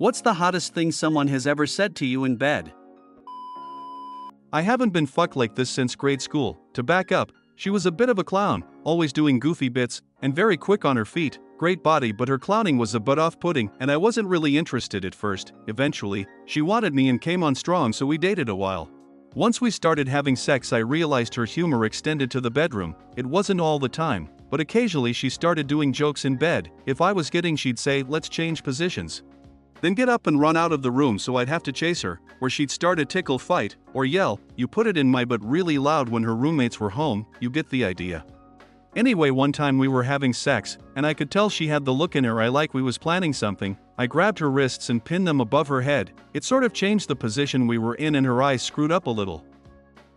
What's the hottest thing someone has ever said to you in bed? I haven't been fucked like this since grade school. To back up, she was a bit of a clown, always doing goofy bits, and very quick on her feet, great body, but her clowning was a bit off-putting and I wasn't really interested at first. Eventually, she wanted me and came on strong, so we dated a while. Once we started having sex, I realized her humor extended to the bedroom. It wasn't all the time, but occasionally she started doing jokes in bed. If I was getting, she'd say, "Let's change positions." Then get up and run out of the room, so I'd have to chase her, or she'd start a tickle fight, or yell. You put it in my butt really loud when her roommates were home. You get the idea. Anyway, one time we were having sex, and I could tell she had the look in her eye like we was planning something. I grabbed her wrists and pinned them above her head. It sort of changed the position we were in and her eyes screwed up a little.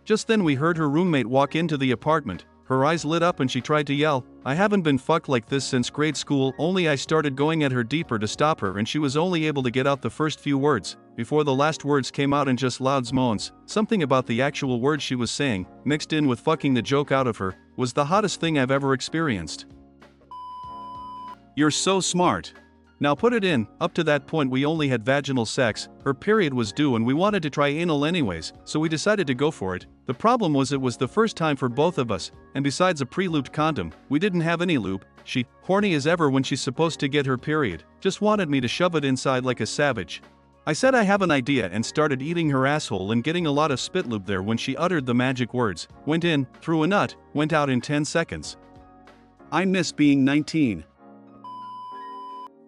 Just then we heard her roommate walk into the apartment. Her eyes lit up and she tried to yell. I haven't been fucked like this since grade school, only I started going at her deeper to stop her and she was only able to get out the first few words, before the last words came out in just loud moans. Something about the actual words she was saying, mixed in with fucking the joke out of her, was the hottest thing I've ever experienced. You're so smart. Now put it in, up to that point we only had vaginal sex, her period was due and we wanted to try anal anyways, so we decided to go for it. The problem was it was the first time for both of us, and besides a pre-lubed condom, we didn't have any lube. She, horny as ever when she's supposed to get her period, just wanted me to shove it inside like a savage. I said I have an idea and started eating her asshole and getting a lot of spit lube there when she uttered the magic words, went in, threw a nut, went out in 10 seconds. I miss being 19.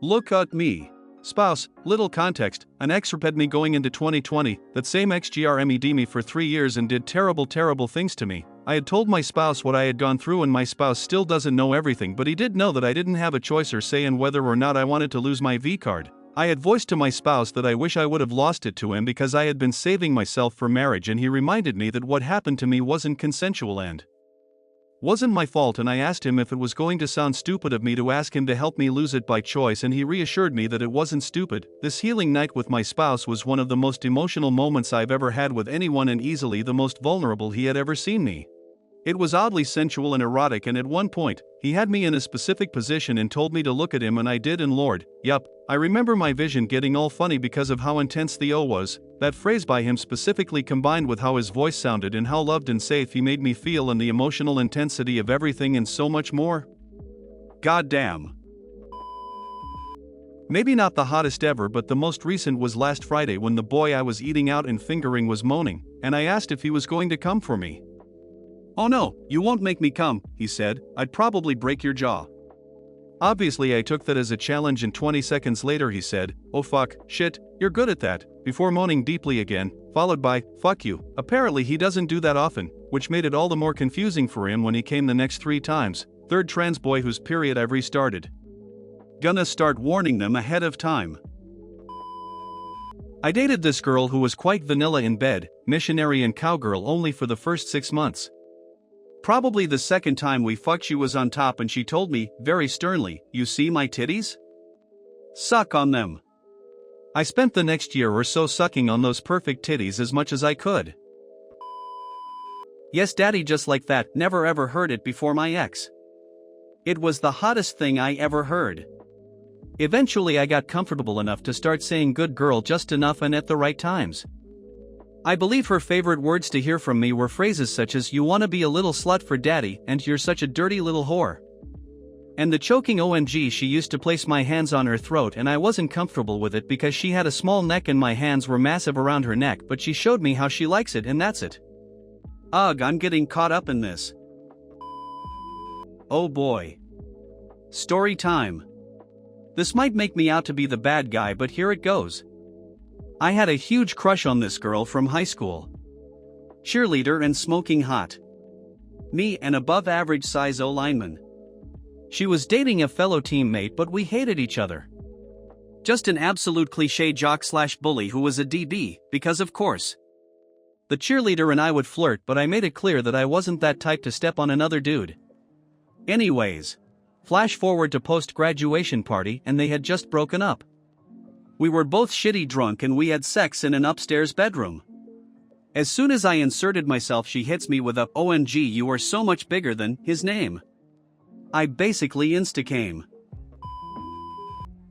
Look at me. Spouse, little context, an ex had me going into 2020, that same ex grmed me for 3 years and did terrible things to me. I had told my spouse what I had gone through and my spouse still doesn't know everything, but he did know that I didn't have a choice or say in whether or not I wanted to lose my V card. I had voiced to my spouse that I wish I would have lost it to him because I had been saving myself for marriage, and he reminded me that what happened to me wasn't consensual and wasn't my fault, and I asked him if it was going to sound stupid of me to ask him to help me lose it by choice, and he reassured me that it wasn't stupid. This healing night with my spouse was one of the most emotional moments I've ever had with anyone and easily the most vulnerable he had ever seen me. It was oddly sensual and erotic, and at one point, he had me in a specific position and told me to look at him, and I did, and Lord, yup, I remember my vision getting all funny because of how intense the O was. That phrase by him specifically, combined with how his voice sounded and how loved and safe he made me feel, and the emotional intensity of everything and so much more. God damn. Maybe not the hottest ever, but the most recent was last Friday when the boy I was eating out and fingering was moaning, and I asked if he was going to come for me. Oh no, you won't make me come, he said. I'd probably break your jaw. Obviously I took that as a challenge, and 20 seconds later he said, "Oh fuck, shit, you're good at that," before moaning deeply again, followed by, "Fuck you." Apparently he doesn't do that often, which made it all the more confusing for him when he came the next 3 times. Third trans boy whose period I've restarted. Gonna start warning them ahead of time. I dated this girl who was quite vanilla in bed, missionary and cowgirl only for the first 6 months. Probably the second time we fucked she was on top and she told me, very sternly, "You see my titties? Suck on them." I spent the next year or so sucking on those perfect titties as much as I could. Yes, daddy, just like that. Never ever heard it before my ex. It was the hottest thing I ever heard. Eventually I got comfortable enough to start saying good girl just enough and at the right times. I believe her favorite words to hear from me were phrases such as, "You wanna be a little slut for daddy," and "You're such a dirty little whore." And the choking OMG, she used to place my hands on her throat and I wasn't comfortable with it because she had a small neck and my hands were massive around her neck, but she showed me how she likes it and that's it. Ugh, I'm getting caught up in this. Oh boy. Story time. This might make me out to be the bad guy, but here it goes. I had a huge crush on this girl from high school. Cheerleader and smoking hot. Me, an above average size O lineman. She was dating a fellow teammate, but we hated each other. Just an absolute cliche jock/bully who was a DB, because of course. The cheerleader and I would flirt, but I made it clear that I wasn't that type to step on another dude. Anyways. Flash forward to post-graduation party and they had just broken up. We were both shitty drunk and we had sex in an upstairs bedroom. As soon as I inserted myself, she hits me with a, "OMG, you are so much bigger than his name." I basically insta-came.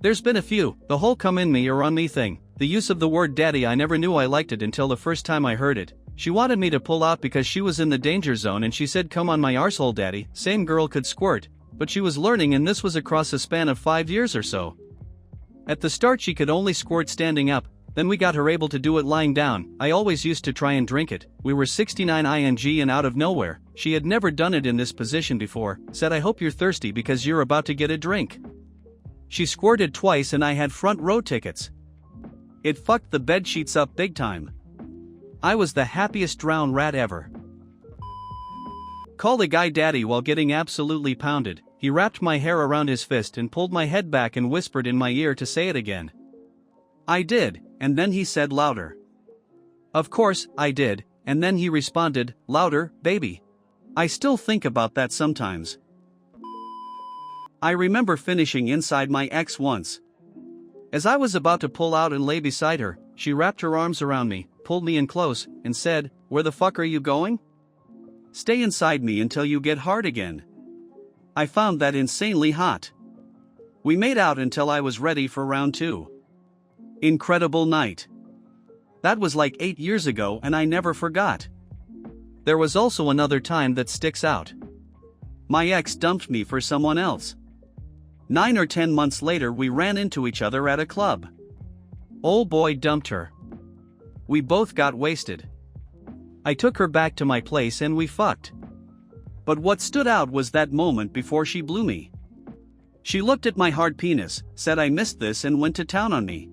There's been a few, the whole come in me or on me thing. The use of the word daddy, I never knew I liked it until the first time I heard it. She wanted me to pull out because she was in the danger zone and she said come on my arsehole daddy. Same girl could squirt, but she was learning and this was across a span of 5 years or so. At the start she could only squirt standing up, then we got her able to do it lying down. I always used to try and drink it. We were 69 ing and out of nowhere, she had never done it in this position before, said I hope you're thirsty because you're about to get a drink. She squirted twice and I had front row tickets. It fucked the bed sheets up big time. I was the happiest drowned rat ever. Called a guy daddy while getting absolutely pounded. He wrapped my hair around his fist and pulled my head back and whispered in my ear to say it again. I did, and then he said louder. Of course, I did, and then he responded, louder, baby. I still think about that sometimes. I remember finishing inside my ex once. As I was about to pull out and lay beside her, she wrapped her arms around me, pulled me in close, and said, where the fuck are you going? Stay inside me until you get hard again. I found that insanely hot. We made out until I was ready for round 2. Incredible night. That was like 8 years ago and I never forgot. There was also another time that sticks out. My ex dumped me for someone else. 9 or 10 months later we ran into each other at a club. Old boy dumped her. We both got wasted. I took her back to my place and we fucked. But what stood out was that moment before she blew me. She looked at my hard penis, said I missed this and went to town on me.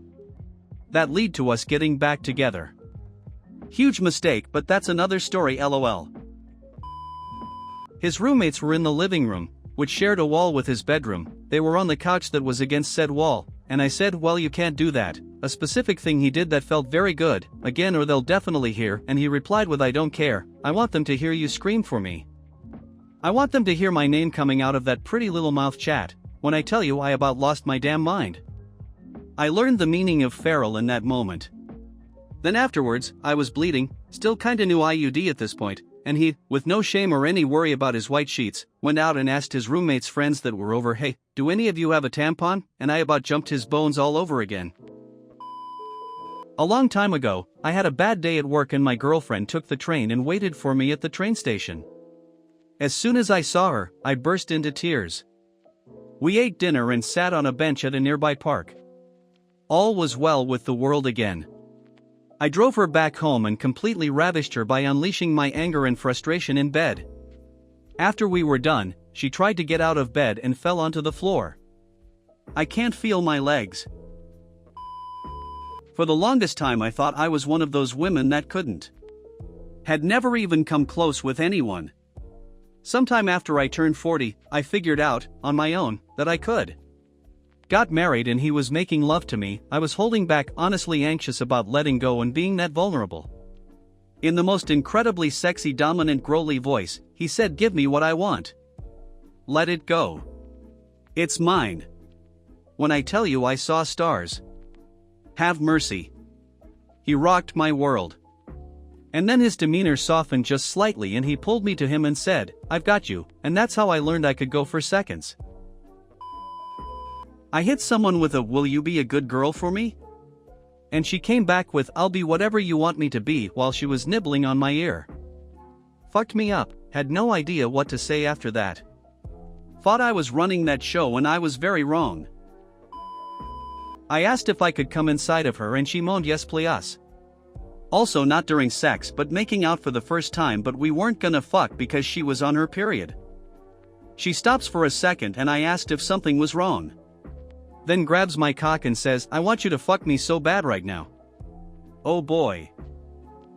That led to us getting back together. Huge mistake, but that's another story lol. His roommates were in the living room, which shared a wall with his bedroom. They were on the couch that was against said wall, and I said well you can't do that, a specific thing he did that felt very good, again or they'll definitely hear, and he replied with I don't care, I want them to hear you scream for me. I want them to hear my name coming out of that pretty little mouth chat, when I tell you I about lost my damn mind. I learned the meaning of feral in that moment. Then afterwards, I was bleeding, still kinda new IUD at this point, and he, with no shame or any worry about his white sheets, went out and asked his roommate's friends that were over, hey, do any of you have a tampon? And I about jumped his bones all over again. A long time ago, I had a bad day at work and my girlfriend took the train and waited for me at the train station. As soon as I saw her, I burst into tears. We ate dinner and sat on a bench at a nearby park. All was well with the world again. I drove her back home and completely ravished her by unleashing my anger and frustration in bed. After we were done, she tried to get out of bed and fell onto the floor. I can't feel my legs. For the longest time I thought I was one of those women that couldn't. Had never even come close with anyone. Sometime after I turned 40, I figured out, on my own, that I could. Got married and he was making love to me. I was holding back, honestly anxious about letting go and being that vulnerable. In the most incredibly sexy dominant growly voice, he said give me what I want. Let it go. It's mine. When I tell you I saw stars. Have mercy. He rocked my world. And then his demeanor softened just slightly and he pulled me to him and said, I've got you, and that's how I learned I could go for seconds. I hit someone with a will you be a good girl for me? And she came back with I'll be whatever you want me to be while she was nibbling on my ear. Fucked me up, had no idea what to say after that. Thought I was running that show and I was very wrong. I asked if I could come inside of her and she moaned yes please. Also not during sex but making out for the first time, but we weren't gonna fuck because she was on her period. She stops for a second and I asked if something was wrong. Then grabs my cock and says, I want you to fuck me so bad right now. Oh boy.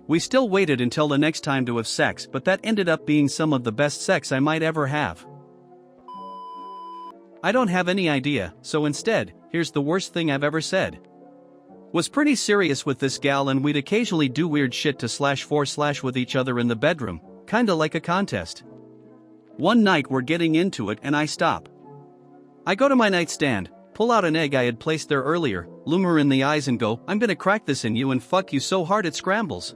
We still waited until the next time to have sex, but that ended up being some of the best sex I might ever have. I don't have any idea, so instead, here's the worst thing I've ever said. Was pretty serious with this gal and we'd occasionally do weird shit to /4/ with each other in the bedroom, kinda like a contest. One night we're getting into it and I stop. I go to my nightstand, pull out an egg I had placed there earlier, look her in the eyes and go, I'm gonna crack this in you and fuck you so hard it scrambles.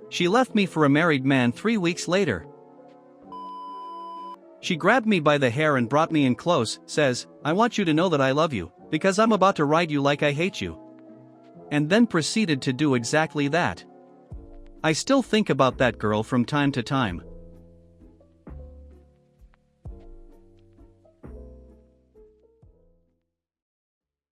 She left me for a married man 3 weeks later. She grabbed me by the hair and brought me in close, says, I want you to know that I love you, Because I'm about to write you like I hate you. And then proceeded to do exactly that. I still think about that girl from time to time.